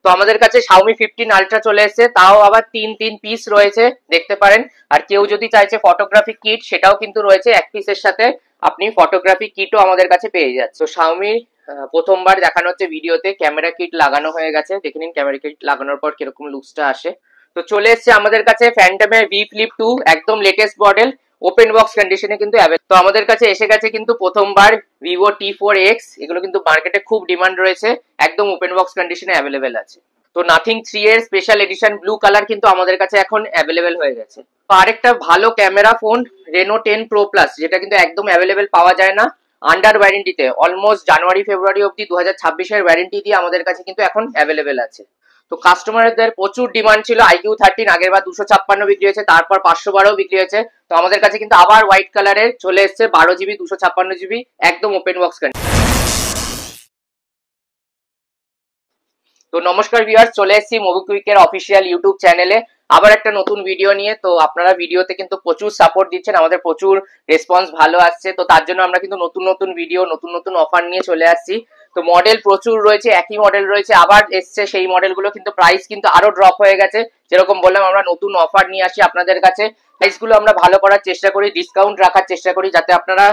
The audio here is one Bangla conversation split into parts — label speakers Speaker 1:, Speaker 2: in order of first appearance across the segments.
Speaker 1: তো আমাদের কাছে Xiaomi 15 Ultra চলে এসেছে, তাও আবার তিন পিস রয়েছে দেখতে পারেন। আর কেউ যদি চাইছে ফটোগ্রাফি কিট সেটাও কিন্তু রয়েছে, এক পিসের সাথে আপনি ফটোগ্রাফি কিটও আমাদের কাছে পেয়ে যাচ্ছে। তো Xiaomi প্রথমবার দেখানো হচ্ছে ভিডিওতে, ক্যামেরা কিট লাগানো হয়ে গেছে, দেখে নিন ক্যামেরা কিট লাগানোর পর কিরকম লুকসটা আসে। তো চলে এসেছে আমাদের কাছে ফ্যান্টমের V Flip 2, একদম লেটেস্ট মডেল, ওপেন বক্স কন্ডিশনে কিন্তু অ্যাভেলেবল। তো আমাদের কাছে এসে গেছে কিন্তু প্রথমবার Vivo T4X, এগুলো কিন্তু মার্কেটে খুব ডিমান্ড রয়েছে, একদম ওপেন বক্স কন্ডিশনে অ্যাভেলেবেল আছে। তো নাথিং 3 এর স্পেশাল এডিশন ব্লু কালার কিন্তু আমাদের কাছে এখন অ্যাভেলেবেল হয়ে গেছে। তো আরেকটা ভালো camera phone Reno 10 Pro Plus, যেটা কিন্তু একদম অ্যাভেলেবেল পাওয়া যায় না, আন্ডার ওয়ারেন্টিতে অলমোস্ট জানুয়ারি ফেব্রুয়ারি অব্দি 2026 এর ওয়ারেন্টি দিয়ে আমাদের কাছে কিন্তু এখন অ্যাভেলেবেল আছে। তো কাস্টমারদের প্রচুর ডিমান্ড ছিল IQ13, আগের বার 256 বিক্রি হয়েছে, তারপর 512 বিক্রি হয়েছে। তো আমাদের কাছে কিন্তু আবার হোয়াইট কালারের চলে এসেছে 12GB 256GB, একদম ওপেন বক্স কন্ডিশন। তো নমস্কার ভিউয়ার্স, চলে এসেছি মোবিকুইকের অফিসিয়াল ইউটিউব চ্যানেলে আবার একটা নতুন ভিডিও নিয়ে। তো আপনারা ভিডিওতে কিন্তু প্রচুর সাপোর্ট দিচ্ছেন, আমাদের প্রচুর রেসপন্স ভালো আসছে। তো তার জন্য আমরা কিন্তু নতুন ভিডিও, নতুন অফার নিয়ে চলে আসছি। তো মডেল প্রচুর রয়েছে, একই মডেল রয়েছে, আবার এসছে সেই মডেলগুলো, কিন্তু প্রাইস কিন্তু আরো ড্রপ হয়ে গেছে। যেরকম বললাম, আমরা নতুন অফার নিয়ে আসি আপনাদের কাছে, প্রাইসগুলো আমরা ভালো করার চেষ্টা করি, ডিসকাউন্ট রাখার চেষ্টা করি, যাতে আপনারা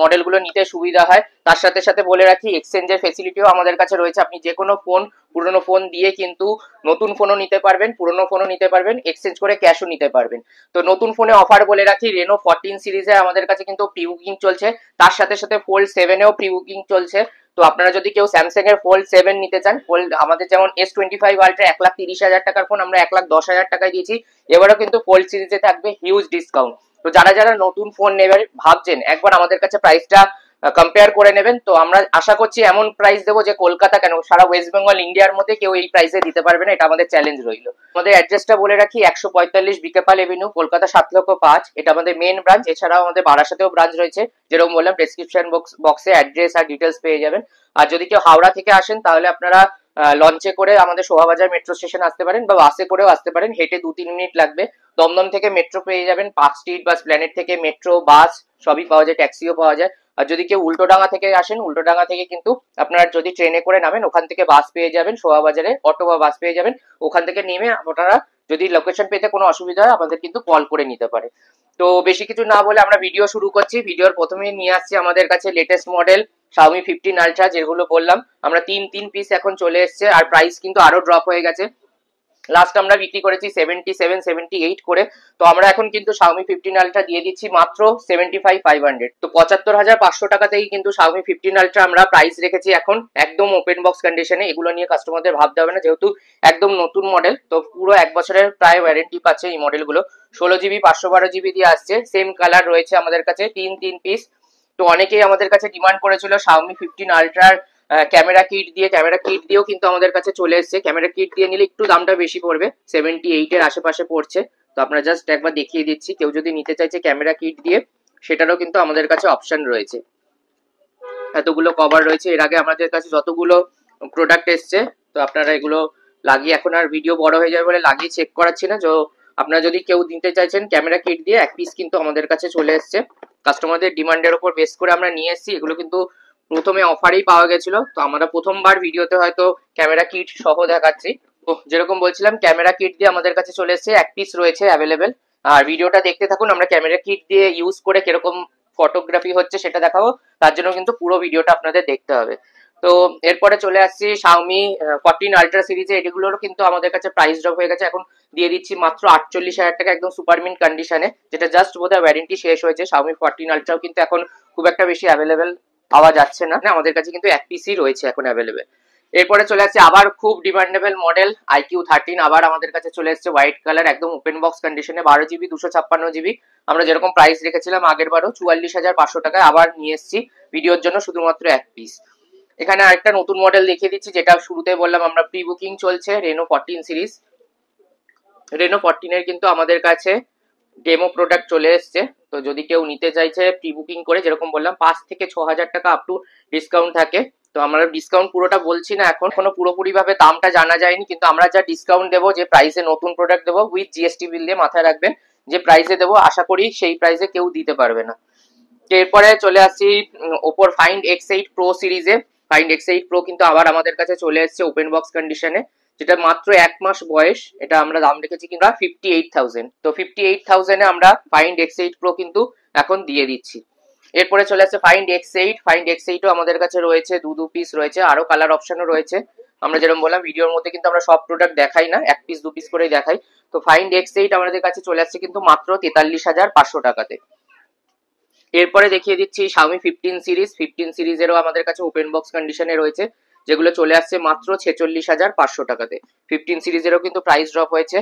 Speaker 1: মডেলগুলো নিতে সুবিধা হয়। তার সাথে সাথে বলে রাখি, এক্সচেঞ্জের ফেসিলিটিও আমাদের কাছে রয়েছে। আপনি যে কোনো ফোন, পুরনো ফোন দিয়ে কিন্তু নতুন ফোনও নিতে পারবেন, পুরনো ফোনও নিতে পারবেন, এক্সচেঞ্জ করে ক্যাশও নিতে পারবেন। তো নতুন ফোনে অফার বলে রাখি, Reno 14 সিরিজে আমাদের কাছে কিন্তু প্রি বুকিং চলছে, তার সাথে সাথে Fold 7 এও প্রি বুকিং চলছে। তো আপনারা যদি কেউ স্যামসাং এর Fold 7 নিতে চান, আমাদের যেমন S25 Ultra 1,30,000 টাকার ফোন আমরা 1,10,000 টাকায় দিয়েছি, এবারও কিন্তু Fold সিরিজে থাকবে হিউজ ডিসকাউন্ট। তো যারা নতুন ফোন নেবেন ভাবছেন, একবার আমাদের কাছে প্রাইসটা কম্পেয়ার করে নেবেন। তো আমরা আশা করছি এমন প্রাইস দেবো যে কলকাতা কেন, সারা ওয়েস্ট বেঙ্গল ইন্ডিয়ার মধ্যে কেউ এই প্রাইসে দিতে পারবে না, এটা আমাদের চ্যালেঞ্জ রইল। আমাদের অ্যাড্রেসটা বলে রাখি, 145 বিকেপাল এভিনিউ, কলকাতা 7,05,000, এটা আমাদের মেন ব্রাঞ্চ। এছাড়াও আমাদের বারাসাতেও ব্রাঞ্চ রয়েছে, যেরকম বললাম ডেসক্রিপশন বক্সে অ্যাড্রেস আর ডিটেলস পেয়ে যাবেন। আর যদি কেউ হাওড়া থেকে আসেন, তাহলে আপনারা লঞ্চে করে আমাদের শোভাবাজার মেট্রো স্টেশন আসতে পারেন, বা বাসে করেও আসতে পারেন, হেঁটে 2-3 মিনিট লাগবে। দমদম থেকে মেট্রো পেয়ে যাবেন, পার্ক স্ট্রিট বা স্প্ল্যানেড থেকে মেট্রো, বাস সবই পাওয়া যায়, ট্যাক্সিও পাওয়া যায়। আর যদি কেউ উল্টোডাঙ্গা থেকে আসেন, উল্টোডাঙ্গা থেকে কিন্তু আপনারা যদি ট্রেনে করে নামেন, ওখান থেকে বাস পেয়ে যাবেন, শোভাবাজারে অটো বা বাস পেয়ে যাবেন। ওখান থেকে নেমে আপনারা যদি লোকেশন পেতে কোনো অসুবিধা হয়, আমাদের কিন্তু কল করে নিতে পারে। তো বেশি কিছু না বলে আমরা ভিডিও শুরু করছি। ভিডিওর প্রথমেই নিয়ে আসছি আমাদের কাছে লেটেস্ট মডেল Xiaomi 15 Ultra, যেগুলো বললাম আমরা তিন পিস এখন চলে এসছে, আর প্রাইস কিন্তু আরো ড্রপ হয়ে গেছে। লাস্ট আমরা বিক্রি করেছি 77-78 করে, তো আমরা এখন কিন্তু Xiaomi 15 Ultra দিয়ে দিচ্ছি মাত্র 75,500। তো 75,500 টাকা থেকে কিন্তু Xiaomi 15 Ultra আমরা প্রাইস রেখেছি এখন, একদম ওপেন বক্স কন্ডিশনে। এগুলো নিয়ে কাস্টমারদের ভাবতে হবে না, যেহেতু একদম নতুন মডেল, তো পুরো 1 বছরের প্রায় ওয়ারেন্টি পাচ্ছে এই মডেলগুলো। 16GB 512GB দিয়ে আসছে, সেম কালার রয়েছে আমাদের কাছে, তিন পিস। তো অনেকেই আমাদের কাছে ডিমান্ড করেছিল Xiaomi 15 Ultra ক্যামেরা কিট দিয়েও কিন্তু আমাদের কাছে চলে এসেছে। ক্যামেরা কিট দিয়ে নিলে একটু দামটা বেশি পড়বে, 78 এর আশেপাশে পড়ছে। তো আপনারা জাস্ট একবার দেখিয়ে দিচ্ছি, কেউ যদি নিতে চাইছে ক্যামেরা কিট দিয়ে, সেটারও কিন্তু আমাদের কাছে অপশন রয়েছে। এতগুলো কভার রয়েছে, এর আগে আমাদের কাছে যতগুলো প্রোডাক্ট এসছে, তো আপনারা এগুলো লাগিয়ে, এখন আর ভিডিও বড় হয়ে যাবে বলে লাগিয়ে চেক করাচ্ছি না। তো আপনারা যদি কেউ নিতে চাইছেন ক্যামেরা কিট দিয়ে, এক পিস কিন্তু আমাদের কাছে চলে এসছে। কাস্টমারদের ডিমান্ডের উপর বেস করে আমরা নিয়ে এসেছি, এগুলো কিন্তু প্রথমে অফারেই পাওয়া গেছিল। তো আমরা প্রথমবার ভিডিওতে হয়তো ক্যামেরা কিট সহ দেখাচ্ছি। তো যেরকম বলছিলাম, ক্যামেরা কিট দিয়ে আমাদের কাছে চলে এসেছে, এক পিস রয়েছে অ্যাভেলেবেল। আর ভিডিওটা দেখতে থাকুন, আমরা ক্যামেরা কিট দিয়ে ইউজ করে কিরকম ফটোগ্রাফি হচ্ছে সেটা দেখাবো, তার জন্য কিন্তু পুরো ভিডিওটা আপনাদের দেখতে হবে। তো এরপরে চলে আসছি Xiaomi 14 Ultra সিরিজে, এগুলোরও কিন্তু আমাদের কাছে প্রাইস ড্রপ হয়ে গেছে, এখন দিয়ে দিচ্ছি মাত্র 48,000 টাকা, একদম সুপার মিন্ট কন্ডিশনে, যেটা জাস্ট বোধহয় ওয়ারেন্টি শেষ হয়েছে। Xiaomi 14 Ultraও কিন্তু এখন খুব একটা বেশি অ্যাভেলেবেল পাওয়া যাচ্ছে না, আমাদের কাছে কিন্তু এক পিসই রয়েছে এখন অ্যাভেলেবেল। এরপরে চলে আসছে আবার খুব ডিমান্ডেবল মডেল IQ13, আবার আমাদের কাছে চলে এসছে হোয়াইট কালার, একদম ওপেন বক্স কন্ডিশনে, 12GB 256GB। আমরা যেরকম প্রাইস রেখেছিলাম আগের বারও 44,500 টাকায়, আবার নিয়ে এসেছি ভিডিওর জন্য শুধুমাত্র এক পিস। এখানে আরেকটা নতুন মডেল দেখিয়ে দিচ্ছি, যেটা শুরুতে বললাম আমরা প্রি বুকিং চলছে, Reno 14 সিরিজ। Reno 14 এর কিন্তু আমাদের কাছে ডেমো প্রোডাক্ট চলে এসছে। তো যদি কেউ নিতে চাইছে প্রি বুকিং করে, যেরকম বললাম 5 থেকে 6,000 টাকা আপ টু ডিসকাউন্ট থাকে। তো আমরা ডিসকাউন্ট পুরোটা বলছি না, এখন কোনো পুরোপুরি ভাবে দামটা জানা যায়নি, কিন্তু আমরা যা ডিসকাউন্ট দেবো, যে প্রাইসে নতুন প্রোডাক্ট দেবো উইথ জিএসটি বিল দিয়ে, মাথায় রাখবেন যে প্রাইসে দেবো, আশা করি সেই প্রাইসে কেউ দিতে পারবে না। এরপরে চলে আসছি ওপোর Find X8 Pro সিরিজে। Find X8 Pro কিন্তু আবার আমাদের কাছে চলে এসেছে ওপেন বক্স কন্ডিশনে, যেটা মাত্র 1 মাস বয়স, এটা আমরা দাম রেখেছি কিন্তু 58,000। তো 58,000 এ আমরা ফাইন্ড X8 Pro কিন্তু এখন দিয়ে দিচ্ছি। এরপরে চলে আসছে ফাইন্ড X8। ফাইন্ড X8 ও আমাদের কাছে রয়েছে, দু পিস রয়েছে, আরো কালার অপশনও রয়েছে। আমরা যেরকম বললাম ভিডিওর মধ্যে কিন্তু আমরা সব প্রোডাক্ট দেখাই না, এক পিস দু পিস করেই দেখাই। তো ফাইন্ড X8 আমাদের কাছে চলে আসছে কিন্তু মাত্র 43,500 টাকাতে। এরপরে দেখিয়ে দিচ্ছি Xiaomi 15 সিরিজ। 15 সিরিজেরও আমাদের কাছে ওপেন বক্স কন্ডিশনে রয়েছে, যেগুলো চলে আসছে মাত্র 46,500 টাকাতে। 15 সিরিজেরও কিন্তু প্রাইস ড্রপ হয়েছে।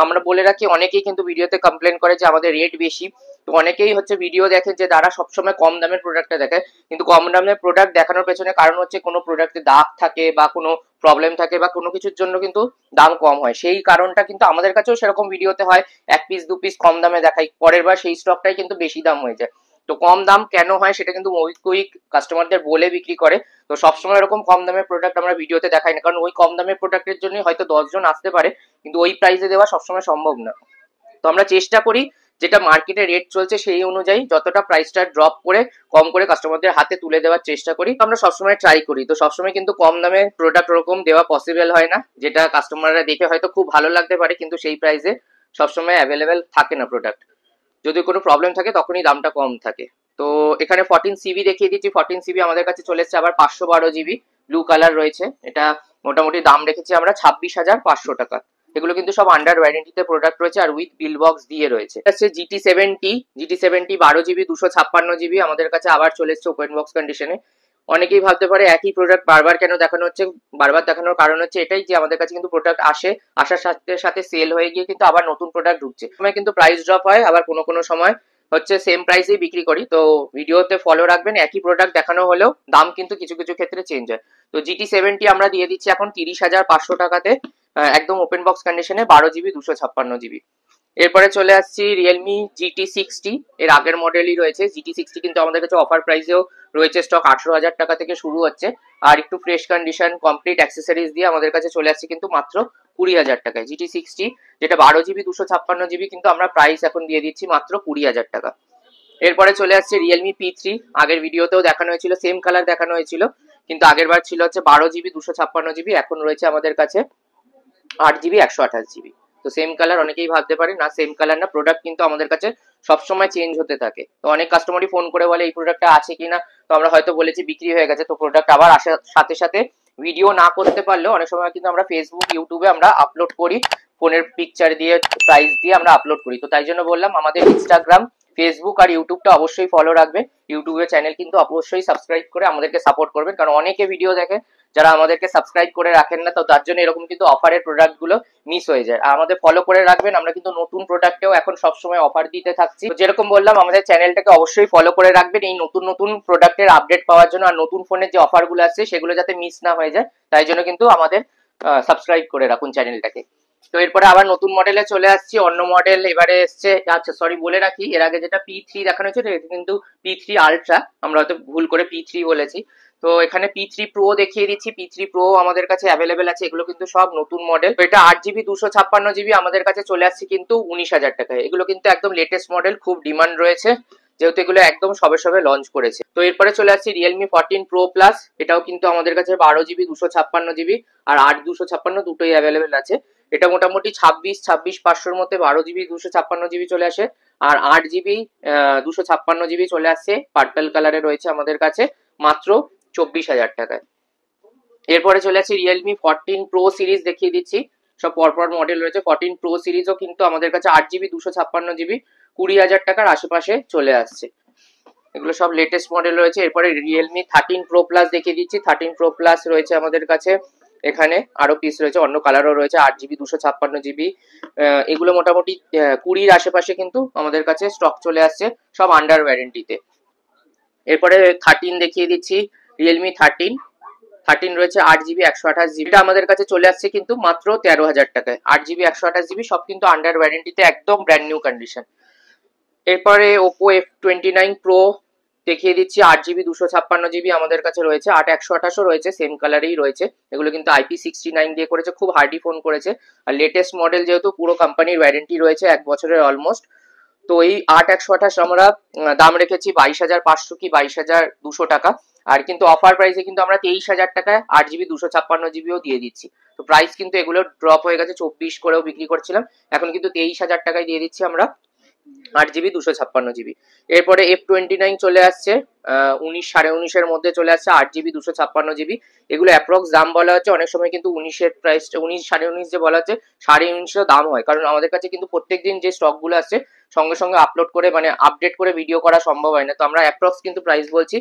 Speaker 1: আমরা বলে রাখি, অনেকেই কিন্তু ভিডিওতে কমপ্লেন করে যে আমাদের রেট বেশি। তো অনেকেই হচ্ছে ভিডিও দেখে যে তারা সবসময় কম দামের প্রোডাক্টটা দেখে, কিন্তু কম দামের প্রোডাক্ট দেখানোর পেছনে কারণ হচ্ছে কোনো প্রোডাক্টে দাগ থাকে বা কোনো প্রবলেম থাকে বা কোনো কিছুর জন্য কিন্তু দাম কম হয়। সেই কারণটা কিন্তু আমাদের কাছেও সেরকম ভিডিওতে হয়, এক পিস দু পিস কম দামে দেখাই, পরের বার সেই স্টকটাই কিন্তু বেশি দাম হয়ে যায়। তো কম দাম কেন হয় সেটা কিন্তু মোবিকুইক কাস্টমারদের বলে বিক্রি করে। তো সবসময় এরকম কম দামের প্রোডাক্ট আমরা ভিডিওতে দেখাই না, কারণ ওই কম দামের প্রোডাক্টের জন্য হয়তো 10 জন আসতে পারে, কিন্তু ওই প্রাইসে দেওয়া সবসময় সম্ভব না। তো আমরা চেষ্টা করি যেটা মার্কেটে রেট চলছে সেই অনুযায়ী যতটা প্রাইসটা ড্রপ করে কম করে কাস্টমারদের হাতে তুলে দেওয়ার চেষ্টা করি। আমরা সবসময় ট্রাই করি। তো সবসময় কিন্তু কম দামে প্রোডাক্ট ওরকম দেওয়া পসিবল হয় না, যেটা কাস্টমাররা দেখে হয়তো খুব ভালো লাগতে পারে, কিন্তু সেই প্রাইসে সবসময় অ্যাভেলেবেল থাকে না প্রোডাক্ট। যদি কোনো প্রবলেম থাকে তখনই দামটা কম থাকে। তো এখানে 14 CB দেখিয়ে দিচ্ছি। 14 CB আমাদের কাছে চলে এসছে আবার 512 GB, ব্লু কালার রয়েছে। এটা মোটামুটি দাম রেখেছি আমরা 26,500 টাকা। এগুলো কিন্তু সব আন্ডার ওয়ারেন্টিতে প্রোডাক্ট রয়েছে আর উইথ বিল বক্স দিয়ে রয়েছে। GT70। GT70 12GB 256GB আমাদের কাছে আবার চলে এসছে ওপেন বক্স কন্ডিশনে। অনেকেই ভাবতে পারে একই প্রোডাক্ট বারবার কেন দেখানো হচ্ছে। বারবার দেখানোর কারণ হচ্ছে এটাই যে আমাদের কাছে কিন্তু প্রোডাক্ট আসার সাথে সাথে সেল হয়ে গিয়ে কিন্তু আবার নতুন প্রোডাক্ট ঢুকছে। সময় কিন্তু প্রাইস ড্রপ হয়, আবার কোনো সময় হচ্ছে সেম প্রাইসেই বিক্রি করি। তো ভিডিওতে ফলো রাখবেন, একই প্রোডাক্ট দেখানো হলেও দাম কিন্তু কিছু কিছু ক্ষেত্রে চেঞ্জ হয়। তো GT70 আমরা দিয়ে দিচ্ছি এখন 30,500 টাকাতে, একদম ওপেন বক্স কন্ডিশনে, 12GB 256GB। এরপরে চলে আসছি রিয়েলমি GT60। এর আগের মডেলই রয়েছে। GT60 কিন্তু আমাদের কাছে অফার প্রাইসেও রয়েছে, স্টক 18,000 টাকা থেকে শুরু হচ্ছে। আর একটু ফ্রেশ কন্ডিশন কমপ্লিট অ্যাক্সেসরিজ দিয়ে আমাদের কাছে চলে আসছে কিন্তু মাত্র 20,000 টাকায়। GT60 যেটা 12GB 256GB কিন্তু আমরা প্রাইস এখন দিয়ে দিচ্ছি মাত্র 20,000 টাকা। এরপরে চলে আসছে রিয়েলমি P3। আগের ভিডিওতেও দেখানো হয়েছিল, সেম কালার দেখানো হয়েছিল, কিন্তু আগের বার ছিল হচ্ছে 12GB 256GB, এখন রয়েছে আমাদের কাছে 8GB 128GB। তো সেম কালার, অনেকেই ভাবতে পারে না সেম কালার না, প্রোডাক্ট কিন্তু আমাদের কাছে সবসময় চেঞ্জ হতে থাকে। তো অনেক কাস্টমারই ফোন করে বলে এই প্রোডাক্টটা আছে কিনা, তো আমরা হয়তো বলেছি বিক্রি হয়ে গেছে। তো প্রোডাক্ট আবার আসার সাথে সাথে ভিডিও না করতে পারলেও অনেক সময় কিন্তু আমরা ফেসবুক ইউটিউবে আমরা আপলোড করি, ফোনের পিকচার দিয়ে প্রাইস দিয়ে আমরা আপলোড করি। তো তাই জন্য বললাম আমাদের ইনস্টাগ্রাম, ফেসবুক আর ইউটিউবটা অবশ্যই ফলো রাখবে। ইউটিউবের চ্যানেল কিন্তু অবশ্যই সাবস্ক্রাইব করে আমাদেরকে সাপোর্ট করবেন, কারণ অনেকে ভিডিও দেখে যারা আমাদেরকে সাবস্ক্রাইব করে রাখেন না, তো তার জন্য এরকম কিন্তু অফারের প্রোডাক্ট গুলো মিস হয়ে যায়। আর আমাদের ফলো করে রাখবেন, আমরা কিন্তু নতুন প্রোডাক্টেও এখন সবসময় অফার দিতে থাকছি। যেরকম বললাম আমাদের চ্যানেলটাকে অবশ্যই ফলো করে রাখবেন এই নতুন নতুন প্রোডাক্টের আপডেট পাওয়ার জন্য, আর নতুন ফোনের যে অফার গুলো আসছে সেগুলো যাতে মিস না হয়ে যায়, তাই জন্য কিন্তু আমাদের সাবস্ক্রাইব করে রাখুন চ্যানেলটাকে। তো এরপরে আবার নতুন মডেলে চলে আসছি, অন্য মডেল এবারে এসছে। আচ্ছা সরি বলে রাখি, এর আগে যেটা P3 দেখানো হয়েছে এটা কিন্তু P3 আলট্রা, আমরা হয়তো ভুল করে P3 বলেছি। তো এখানে P3 Pro দেখিয়ে দিচ্ছি। P3 Pro আমাদের কাছে অ্যাভেলেবেল আছে, এগুলো কিন্তু সব নতুন মডেল। তো এটা 8GB 256GB আমাদের কাছে চলে আসছে কিন্তু 19,000 টাকায়। এগুলো কিন্তু একদম লেটেস্ট মডেল, খুব ডিমান্ড রয়েছে যেহেতু এগুলো একদম সবে সবে লঞ্চ করেছে। তো এরপরে চলে আসছি Realme 14 Pro Plus। এটাও কিন্তু আমাদের কাছে 12GB 256GB আর 8 256 দুটোই অ্যাভেলেবেল আছে। এটা মোটামুটি 26,500-র মধ্যে 12GB 256GB চলে আসে, আর 8GB 256GB চলে আসছে পার্পল কালারে রয়েছে আমাদের কাছে মাত্র 24,000 টাকায়। এরপরে চলে আসছে Realme 14 Pro সিরিজ দেখিয়ে দিচ্ছি, সব পরপর মডেল রয়েছে। 14 Pro সিরিজও কিন্তু আমাদের কাছে 8GB 256GB 20,000 টাকার আশেপাশে চলে আসছে। এগুলো সব লেটেস্ট মডেল রয়েছে। এরপরে Realme 13 Pro Plus দেখিয়ে দিচ্ছি। 13 Pro Plus রয়েছে আমাদের কাছে, এখানে আরো পিস রয়েছে, অন্য কালারও রয়েছে। 8GB 256GB, এগুলো মোটামুটি 20-র আশেপাশে কিন্তু আমাদের কাছে স্টক চলে আসছে, সব আন্ডার ওয়ারেন্টিতে। এরপরে 13 দেখিয়ে দিচ্ছি, Realme 13 রয়েছে 8GB 128GB, এটা আমাদের কাছে চলে আসছে কিন্তু মাত্র 13,000 টাকায়। 8GB 128GB সব কিন্তু আন্ডার ওয়ারেন্টিতে, একদম ব্র্যান্ড নিউ কন্ডিশন। এরপরে Oppo F29 Pro দেখিয়ে দিচ্ছি। 8GB 256GB আমাদের কাছে রয়েছে, 8 128ও রয়েছে, সেম কালারেই রয়েছে। এগুলো কিন্তু IP69 দিয়ে করেছে, খুব হার্ডি ফোন করেছে। আর লেটেস্ট মডেল যেহেতু পুরো কোম্পানির ওয়ারেন্টি রয়েছে 1 বছরের অলমোস্ট। তো এই 8 128 আমরা দাম রেখেছি 22,500 কি 22,200 টাকা। আর কিন্তু অফার প্রাইসে কিন্তু আমরা 23,000 টাকায় 8GB 256GBও দিয়ে দিচ্ছি। তো প্রাইস কিন্তু এগুলো ড্রপ হয়ে গেছে, 24 করেও বিক্রি করছিলাম, এখন কিন্তু 23,000 টাকায় দিয়ে দিচ্ছি আমরা 8GB 256GB। এরপরে F29 চলে আসছে 19 19.5 মধ্যে চলে আসছে 8GB 256GB। এগুলো অ্যাপ্রক্স দাম বলা হচ্ছে, অনেক সময় কিন্তু 19-এর প্রাইসটা 19 19.5 যে বলা হচ্ছে 19.5 দাম হয়, কারণ আমাদের কাছে কিন্তু প্রত্যেকদিন যে স্টকগুলো আসছে সঙ্গে সঙ্গে আপলোড করে মানে আপডেট করে ভিডিও করা সম্ভব হয় না, তো আমরা অ্যাপ্রক্স কিন্তু প্রাইস বলছি।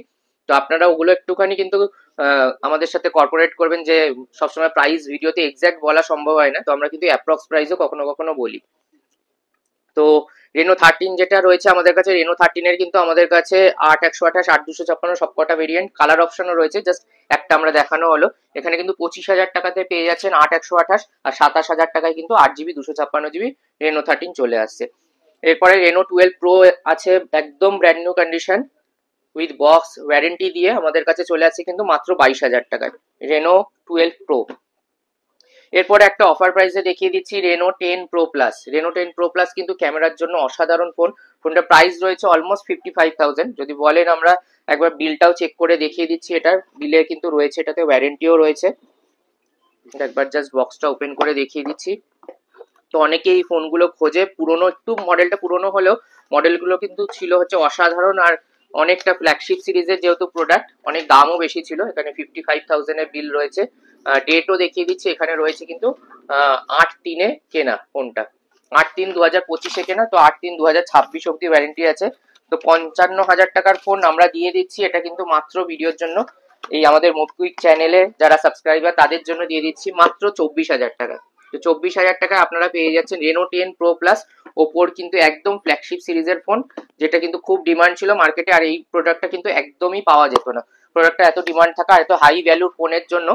Speaker 1: তো আপনারা ওগুলো একটুখানি কিন্তু আমাদের সাথে কর্পোরেট করবেন, যে সবসময় প্রাইস ভিডিওতে এক্সাক্ট বলা সম্ভব হয় না, তো আমরা কিন্তু অ্যাপ্রক্স প্রাইসও কখনো কখনো বলি। তো রেনো 13 যেটা রয়েছে আমাদের কাছে, রেনো 13 এর কিন্তু আমাদের কাছে 8/128, 8/256 সবকটা ভেরিয়েন্ট, কালার অপশনও রয়েছে, জাস্ট একটা আমরা দেখানো হলো। এখানে কিন্তু 25,000 টাকাতে পেয়ে যাচ্ছেন 8/128, আর 27,000 টাকায় কিন্তু 8GB 256GB রেনো 13 চলে আসছে। এরপরে রেনো 12 প্রো আছে, একদম brand new condition with box warranty দিয়ে আমাদের কাছে চলে আসছে কিন্তু মাত্র 22,000 টাকায় রেনো 12 প্রো। এরপরে একটা অফার প্রাইসে দেখিয়ে দিচ্ছি Reno 10 pro plus. Reno 10 pro plus কিন্তু ক্যামেরার জন্য অসাধারণ ফোন, ফোনটার প্রাইস রয়েছে অলমোস্ট 55,000। যদি বলেন আমরা একবার বিলটাও চেক করে দেখিয়ে দিচ্ছি, এটার বিলে কিন্তু রয়েছে, এটাতে ওয়ারেন্টিও রয়েছে, একবার জাস্ট বক্সটা ওপেন করে দেখিয়ে দিচ্ছি। তো অনেকে এই ফোনগুলো খোঁজে, পুরনো একটু মডেলটা পুরনো হলেও মডেলগুলো কিন্তু ছিল হচ্ছে অসাধারণ, আর অনেকটা ফ্ল্যাগশিপ সিরিজের যেহেতু প্রোডাক্ট, অনেক দামও বেশি ছিল। এখানে 55,000 এর বিল রয়েছে, ডেটও দেখিয়ে দিচ্ছি, এখানে রয়েছে কিন্তু 8/3 কেনা ফোনটা, 8/3 2025 কেনা, তো 8/3 2026 অব্দি ওয়ারেন্টি আছে। তো 55,000 টাকার ফোন আমরা দিয়ে দিচ্ছি, এটা কিন্তু মাত্র ভিডিওর জন্য, এই আমাদের মোবকুইক চ্যানেলে যারা সাবস্ক্রাইবার তাদের জন্য দিয়ে দিচ্ছি মাত্র 24,000 টাকা। তো 24,000 টাকায় আপনারা পেয়ে যাচ্ছেন রেনো 10 প্রো প্লাস। ওপোর কিন্তু একদম ফ্ল্যাগশিপ সিরিজের ফোন, যেটা কিন্তু খুব ডিমান্ড ছিল মার্কেটে, আর এই প্রোডাক্টটা কিন্তু একদমই পাওয়া যেত না। প্রোডাক্টটা এত ডিমান্ড থাকা, এত হাই ভ্যালুর ফোনের জন্য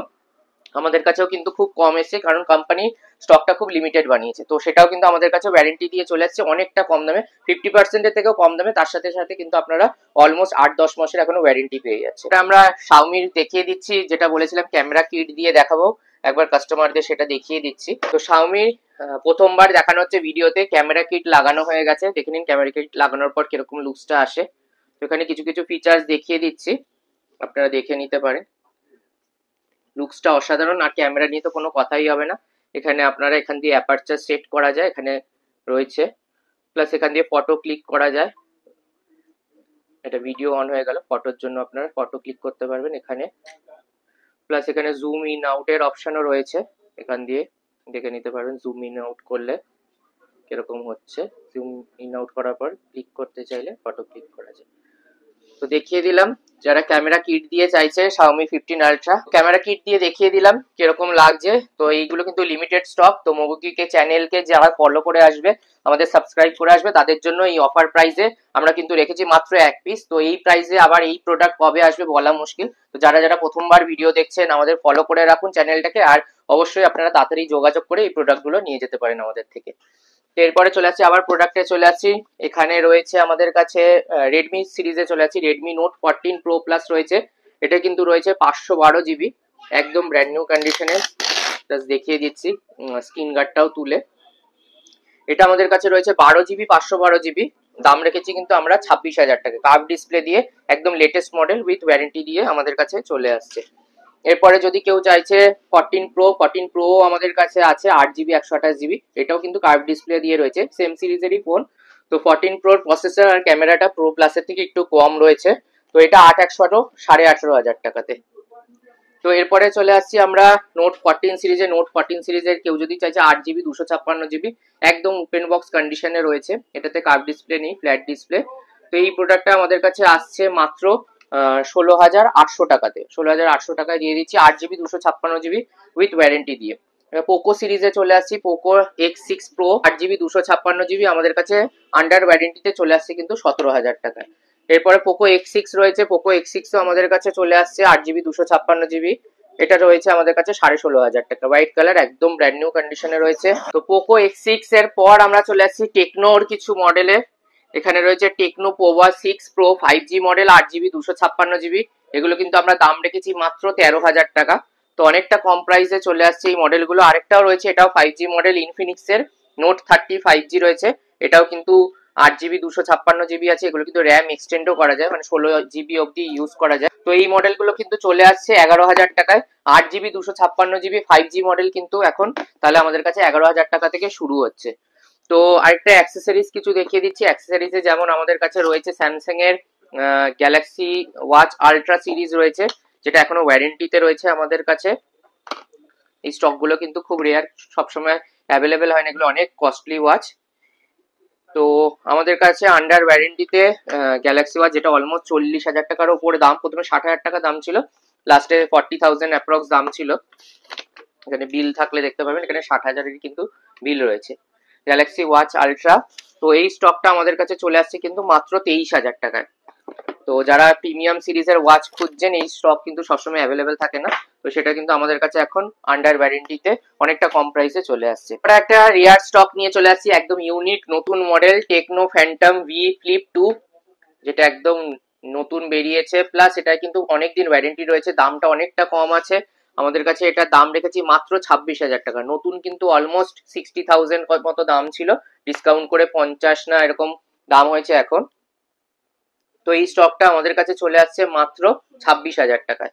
Speaker 1: আমাদের কাছেও কিন্তু খুব কম এসে, কারণ কোম্পানি স্টকটা খুব লিমিটেড বানিয়েছে, তো সেটাও কিন্তু আমাদের কাছে ওয়ারেন্টি দিয়ে চলে আসছে অনেকটা কম দামে, 50% এর থেকেও কম দামে। তার সাথে সাথে কিন্তু আপনারা অলমোস্ট 8-10 মাসের এখনো ওয়ারেন্টি পেয়ে যাচ্ছে। এটা আমরা শাওমির দেখিয়ে দিচ্ছি, যেটা বলেছিলাম ক্যামেরা কিট দিয়ে দেখাবো, একবার কাস্টমারদের সেটা দেখিয়ে দিচ্ছি। তো শাওমির প্রথমবার দেখানো হচ্ছে ভিডিওতে, ক্যামেরা কিট লাগানো হয়ে গেছে, দেখে নিন ক্যামেরা কিট লাগানোর পর কিরকম লুকসটা আসে। তো এখানে কিছু কিছু ফিচার্স দেখিয়ে দিচ্ছি, আপনারা দেখে নিতে পারেন। লুকসটা অসাধারণ, আর ক্যামেরা নিয়ে তো কোনো কথাই হবে না। এখানে আপনারা এখান দিয়ে অ্যাপারচার সেট করা যায়, এখানে রয়েছে, প্লাস এখান দিয়ে ফটো ক্লিক করা যায়। এটা ভিডিও অন হয়ে গেল, ফটোর জন্য আপনারা ফটো ক্লিক করতে পারবেন এখানে, প্লাস এখানে জুম ইন আউটের অপশনও রয়েছে, এখান দিয়ে দেখে নিতে পারবেন জুম ইন আউট করলে কিরকম হচ্ছে। জুম ইন আউট করার পর ক্লিক করতে চাইলে ফটো ক্লিক করা যায়। তো দেখিয়ে দিলাম যারা ক্যামেরা কিট দিয়ে চাইছে Xiaomi 15 Ultra, ক্যামেরা কিট দিয়ে দেখিয়ে দিলাম কিরকম লাগছে। তো এইগুলো কিন্তু লিমিটেড স্টক, তো মোবকুইকে চ্যানেলকে যারা ফলো করে আসবে, আমাদের সাবস্ক্রাইব করে আসবে, তাদের জন্য এই অফার প্রাইসে আমরা কিন্তু রেখেছি মাত্র 1 পিস। তো এই প্রাইসে আবার এই প্রোডাক্ট কবে আসবে বলা মুশকিল, তো যারা যারা প্রথমবার ভিডিও দেখছেন আমাদের ফলো করে রাখুন চ্যানেলটাকে, আর অবশ্যই আপনারা তাড়াতাড়ি যোগাযোগ করে এই প্রোডাক্টগুলো নিয়ে যেতে পারেন আমাদের থেকে। এরপরে চলে আসছি আবার প্রোডাক্টে চলে আসছি, এখানে রয়েছে আমাদের কাছে রেডমি সিরিজে চলে আসছি, রেডমি নোট 14 প্রো প্লাস রয়েছে, এটা কিন্তু রয়েছে 512GB, একদম ব্র্যান্ড নিউ কন্ডিশনে, জাস্ট দেখিয়ে দিচ্ছি স্ক্রিন গার্ডটাও তুলে। এটা আমাদের কাছে রয়েছে 12GB 512GB, দাম রেখেছি কিন্তু আমরা 26,000 টাকা, কার্ভ ডিসপ্লে দিয়ে একদম লেটেস্ট মডেল উইথ ওয়ারেন্টি দিয়ে আমাদের কাছে চলে আসছে। এরপরে যদি কেউ চাইছে 14 প্রো আমাদের কাছে আছে 8GB 128GB, এটাও কিন্তু কার্ভ ডিসপ্লে দিয়ে রয়েছে, সেম সিরিজেরই ফোন। তো 14 প্রোর প্রসেসর আর ক্যামেরাটা প্রো প্লাসের থেকে একটু কম রয়েছে, তো এটা 8/128 18,500 টাকাতে। তো এরপরে চলে আসছি আমরা নোট 14 সিরিজে। নোট 14 সিরিজের কেউ যদি চাইছে 8GB 256GB, একদম ওপেন বক্স কন্ডিশনে রয়েছে, এটাতে কার্ভ ডিসপ্লে নেই, ফ্ল্যাট ডিসপ্লে। তো এই প্রোডাক্টটা আমাদের কাছে আসছে মাত্র 16,800 টাকাতে, 16,800 টাকায় দিয়ে দিচ্ছি 8GB 256GB উইথ ওয়ারেন্টি দিয়ে। পোকো সিরিজে চলে আসছি, Poco X6 Pro 8GB 256GB আমাদের কাছে আন্ডার ওয়ারেন্টিতে চলে আসছে কিন্তু 17,000 টাকায়। এরপরে পোকো X6 রয়েছে, পোকো X6 ও আমাদের কাছে চলে আসছে 8GB 256GB, এটা রয়েছে আমাদের কাছে 16,500 টাকা, হোয়াইট কালার, একদম ব্র্যান্ড নিউ কন্ডিশনে রয়েছে। তো পোকো X6 এর পর আমরা চলে আসছি টেকনোর কিছু মডেলে, এখানে রয়েছে techno Pova 6 pro 5G model 8GB 256GB, এগুলো কিন্তু আমরা দাম রেখেছি মাত্র 13,000 টাকা, তো অনেকটা কম প্রাইসে চলে আসছে এই মডেলগুলো। আরেকটাও রয়েছে, এটাও 5G মডেল, ইনফিনিক্স এর নোট 30 5G রয়েছে, এটাও কিন্তু 8 GB 256 GB আছে, এগুলো কিন্তু র্যাম এক্সটেন্ডও করা যায়, মানে 16 GB অব্দি ইউজ করা যায়। তো এই মডেলগুলো কিন্তু চলে আসছে 11,000 টাকায়। 8 GB 256 GB 5G মডেল কিন্তু এখন তাহলে আমাদের কাছে 11,000 টাকা থেকে শুরু হচ্ছে। তো আরেকটা অ্যাক্সেসরিজ কিছু দেখিয়ে দিচ্ছি। অ্যাক্সেসরিজে যেমন আমাদের কাছে রয়েছে স্যামসাং এর গ্যালাক্সি ওয়াচ আলট্রা সিরিজ রয়েছে, যেটা এখনো ওয়ারেন্টিতে রয়েছে আমাদের কাছে। এই স্টক গুলো কিন্তু খুব রেয়ার, সবসময় অ্যাভেলেবেল হয় না, এগুলো অনেক কস্টলি ওয়াচ। তো আমাদের কাছে আন্ডার ওয়ারেন্টিতে গ্যালাক্সি ওয়াচ, যেটা অলমোস্ট 40,000 টাকার উপরে দাম, প্রথমে 60,000 টাকা দাম ছিল, লাস্টে 40,000 অ্যাপ্রক্স দাম ছিল। এখানে বিল থাকলে দেখতে পাবেন, এখানে 60,000-এর কিন্তু বিল রয়েছে গ্যালাক্সি ওয়াচ আলট্রা। তো এই স্টকটা আমাদের কাছে চলে আসছে কিন্তু মাত্র 23,000 টাকায়। তো যারা প্রিমিয়াম সিরিজের ওয়াচ খুঁজছেন, এই স্টক কিন্তু সবসময় অ্যাভেলেবেল থাকে না, তো সেটা কিন্তু আমাদের কাছে এখন আন্ডার ওয়ারেন্টিতে অনেকটা কম প্রাইসে চলে আসছে। আমরা একটা রিয়ার স্টক নিয়ে চলে আসছি, একদম ইউনিক নতুন model Tecno Phantom V Flip 2, যেটা একদম নতুন বেরিয়েছে, প্লাস এটা কিন্তু অনেকদিন ওয়ারেন্টি রয়েছে, দামটা অনেকটা কম আছে আমাদের কাছে। এটা দাম রেখেছি মাত্র 26,000 টাকা। নতুন কিন্তু অলমোস্ট 60,000 মতো দাম ছিল, ডিসকাউন্ট করে 50 না এরকম দাম হয়েছে এখন। তো এই স্টকটা আমাদের কাছে চলে আসছে মাত্র 26,000 টাকায়।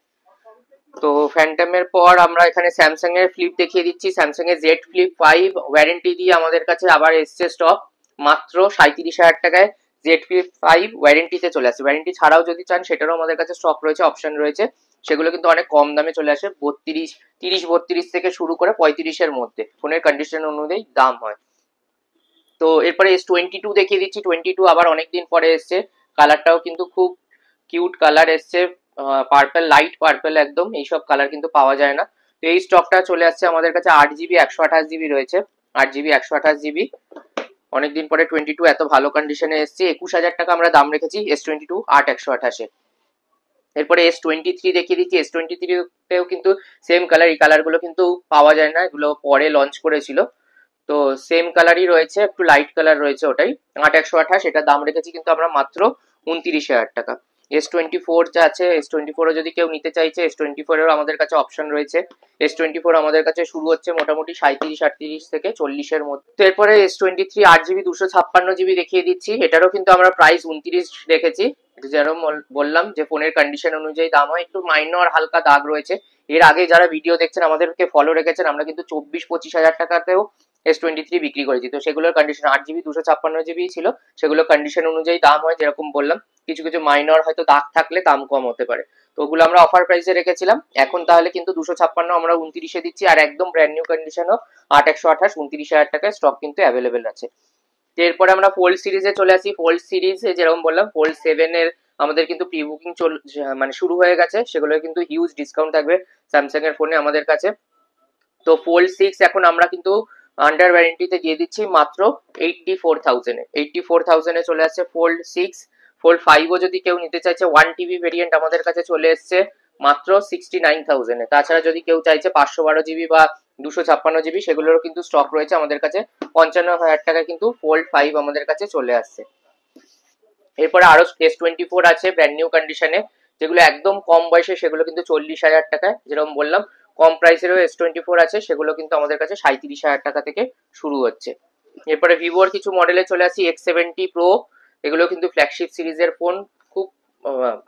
Speaker 1: তো ফ্যান্টমের পর আমরা এখানে স্যামসাং এর ফ্লিপ দেখিয়ে দিচ্ছি। স্যামসাং এর জেড ফ্লিপ 5 ওয়ারেন্টি দিয়ে আমাদের কাছে আবার এসছে স্টক মাত্র 37,000 টাকায়। জেড ফ্লিপ 5 ওয়ারেন্টিতে চলে আসছে, ওয়ারেন্টি ছাড়াও যদি চান সেটারও আমাদের কাছে স্টক রয়েছে, অপশন রয়েছে, সেগুলো কিন্তু অনেক কম দামে চলে আসে, 30-32 থেকে শুরু করে 35-এর মধ্যে, ফোনের কন্ডিশন অনুযায়ী দাম হয়। তো এরপরে S22 দেখিয়ে দিচ্ছি। 22 আবার অনেকদিন পরে এসছে, কালারটাও কিন্তু খুব কিউট কালার এসছে, পার্পল, লাইট পার্পল একদম, এইসব কালার কিন্তু পাওয়া যায় না। তো এই স্টকটা চলে আসছে আমাদের কাছে। 8 GB 128 GB রয়েছে, 8 GB 128 GB। অনেকদিন পরে 22 এত ভালো কন্ডিশনে এসছে, 21,000 টাকা আমরা দাম রেখেছি S22 8/128-এ। এরপরে S23 দেখিয়ে দিচ্ছি। S23-তেও কিন্তু সেম কালার, এই কালারগুলো কিন্তু পাওয়া যায় না, এগুলো পরে লঞ্চ করেছিল। তো সেম কালারই রয়েছে, একটু লাইট কালার রয়েছে, ওটাই 8/128। এটা দাম রেখেছি কিন্তু আমরা মাত্র 29,000 টাকা। S24 যা আছে, S24-ও যদি কেউ নিতে চাইছে, S24-এরও আমাদের কাছে অপশন রয়েছে। S24 আমাদের কাছে শুরু হচ্ছে মোটামুটি 37-38 থেকে 40-এর মধ্যে। তো এরপরে S23 8 GB 256 GB দেখিয়ে দিচ্ছি। এটারও কিন্তু আমরা প্রাইস 29 রেখেছি, যেরকম বললাম যে ফোনের কন্ডিশন অনুযায়ী দাম হয়, একটু মাইনর হালকা দাগ রয়েছে। এর আগে যারা ভিডিও দেখছেন, আমাদেরকে ফলো রেখেছেন, আমরা কিন্তু 24-25,000 টাকাতেও S23 বিক্রি করেছি। তো সেগুলোর কন্ডিশন 8 GB 256 GB ছিল, সেগুলো কন্ডিশন অনুযায়ী দাম হয়, যেরকম বললাম, কিছু কিছু মাইনর হয়তো দাগ থাকলে দাম কম হতে পারে। তো ওগুলো আমরা অফার প্রাইসে রেখেছিলাম, এখন তাহলে কিন্তু 256 আমরা 29-এ দিচ্ছি, আর একদম ব্র্যান্ড নিউ কন্ডিশনও 8/128 29,000 টাকায় স্টক কিন্তু অ্যাভেলেবেল আছে। এরপরে আমরা ফোল্ড সিরিজে চলে আসি। ফোল্ড সিরিজে যেরকম বললাম, ফোল্ড 7 এর আমাদের কিন্তু প্রি বুকিং মানে শুরু হয়ে গেছে, সেগুলো কিন্তু হিউজ ডিসকাউন্ট থাকবে স্যামসাং এর ফোনে আমাদের কাছে। তো ফোল্ড 6 এখন আমরা কিন্তু আন্ডার ওয়ারেন্টিতে দিয়ে দিচ্ছি মাত্র 84,000-এ। 84,000-এ চলে আসছে ফোল্ড 6। ফোল্ড 5ও যদি কেউ নিতে চাইছে 1 TB ভেরিয়েন্ট আমাদের কাছে চলে এসছে মাত্র 69,000-এ। তাছাড়া যদি কেউ চাইছে 512 GB বা 256 GB, সেগুলোরও কিন্তু স্টক রয়েছে আমাদের কাছে। 55,000 টাকা কিন্তু ফোল্ড 5 আমাদের কাছে চলে আসছে। এরপরে আরো S24 আছে ব্র্যান্ড নিউ কন্ডিশনে, যেগুলো একদম কম বয়সে, সেগুলো কিন্তু 40,000 টাকায়। যেরকম বললাম, কম প্রাইসেরও S24 আছে, সেগুলো কিন্তু আমাদের কাছে 37,000 টাকা থেকে শুরু হচ্ছে। এরপরে ভিভোর কিছু মডেলে চলে আসি। X70 Pro, এগুলো কিন্তু ফ্ল্যাগশিপ সিরিজের ফোন, খুব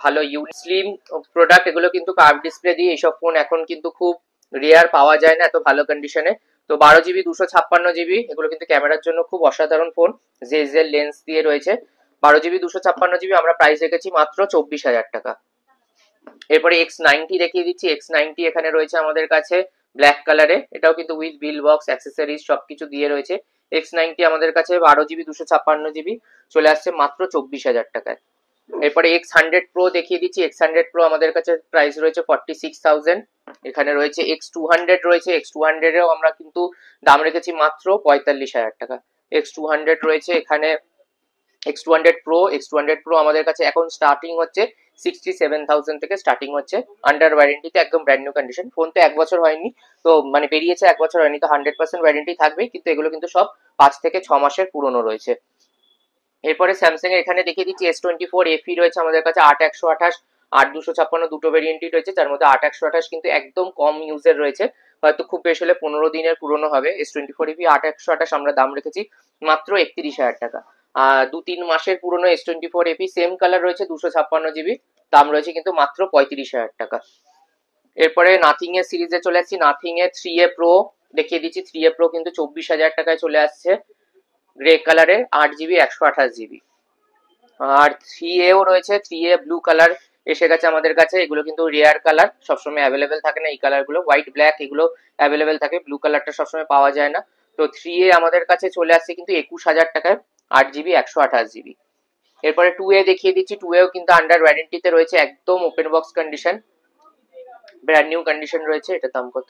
Speaker 1: ভালো স্লিম প্রোডাক্ট, এগুলো কিন্তু কার্ভ ডিসপ্লে দিয়ে, এইসব ফোন এখন কিন্তু খুব রেয়ার, পাওয়া যায় না এত ভালো কন্ডিশনে। তো 12 GB 256 GB, এগুলো কিন্তু ক্যামেরার জন্য খুব অসাধারণ ফোন, জেজেল লেন্স দিয়ে রয়েছে। 12 GB 256 GB আমরা প্রাইস রেখেছি মাত্র 24,000 টাকা। এরপরে X90 দেখিয়ে দিচ্ছি। X90 এখানে রয়েছে আমাদের কাছে ব্ল্যাক কালারে, এটাও কিন্তু উইথ বিল বক্স অ্যাক্সেসরিজ সবকিছু দিয়ে রয়েছে। X90 আমাদের কাছে 12 GB 256 GB চলে আসছে মাত্র 24,000 টাকায়। এরপরে X100 Pro দেখিয়ে দিচ্ছি। X100 Pro আমাদের কাছে প্রাইস রয়েছে 46,000। এখানে রয়েছে X200 রয়েছে, X200-এও আমরা কিন্তু দাম রেখেছি মাত্র 45,000 টাকা। X200 রয়েছে এখানে, X200 Pro, X200 Pro আমাদের কাছে এখন স্টার্টিং হচ্ছে 67,000 থেকে স্টার্টিং হচ্ছে, আন্ডার ওয়ারেন্টিতে, একদম ব্র্যান্ড নিউ কন্ডিশন। ফোন তো 1 বছর হয়নি, তো মানে বেরিয়েছে 1 বছর হয়নি, তো 100% ওয়ারেন্টি থাকবেই, কিন্তু এগুলো কিন্তু সব 5 থেকে 6 মাসের পুরনো রয়েছে। এরপরে স্যামসাং এর এখানে দেখিয়ে দিচ্ছি S24 FE রয়েছে আমাদের কাছে 8/128, 8/256 দুটো ভেরিয়েন্টই রয়েছে, যার মধ্যে 8/128 কিন্তু একদম কম ইউজের রয়েছে, হয়তো খুব বেশি হলে 15 দিনের পুরনো হবে। S24 FE 8/128 আমরা দাম রেখেছি মাত্র 31,000 টাকা। 2-3 মাসের পুরনো S24 AP সেম কালার রয়েছে 256 GB, দাম রয়েছে কিন্তু মাত্র 35,000 টাকা। এরপরে নাথিং এর সিরিজে চলে আসছি, নাথিং এর 3A Pro দেখিয়ে দিচ্ছি। 3A Pro কিন্তু 24,000 টাকায় চলে আসছে, গ্রে কালারে 8GB 128GB। আর 3Aও রয়েছে, 3A ব্লু কালার এসে গেছে আমাদের কাছে। এগুলো কিন্তু রেয়ার কালার, সবসময় অ্যাভেলেবেল থাকে না এই কালারগুলো। হোয়াইট ব্ল্যাক এগুলো অ্যাভেলেবেল থাকে, ব্লু কালারটা সবসময় পাওয়া যায় না। তো 3A আমাদের কাছে চলে আসছে কিন্তু 21,000 টাকায়, 8GB 128GB। এরপরে 2A দেখিয়ে দিচ্ছি। 2Aও কিন্তু আন্ডার ওয়ারেন্টিতে রয়েছে, একদম open box condition, brand new condition রয়েছে। এটার দাম কত?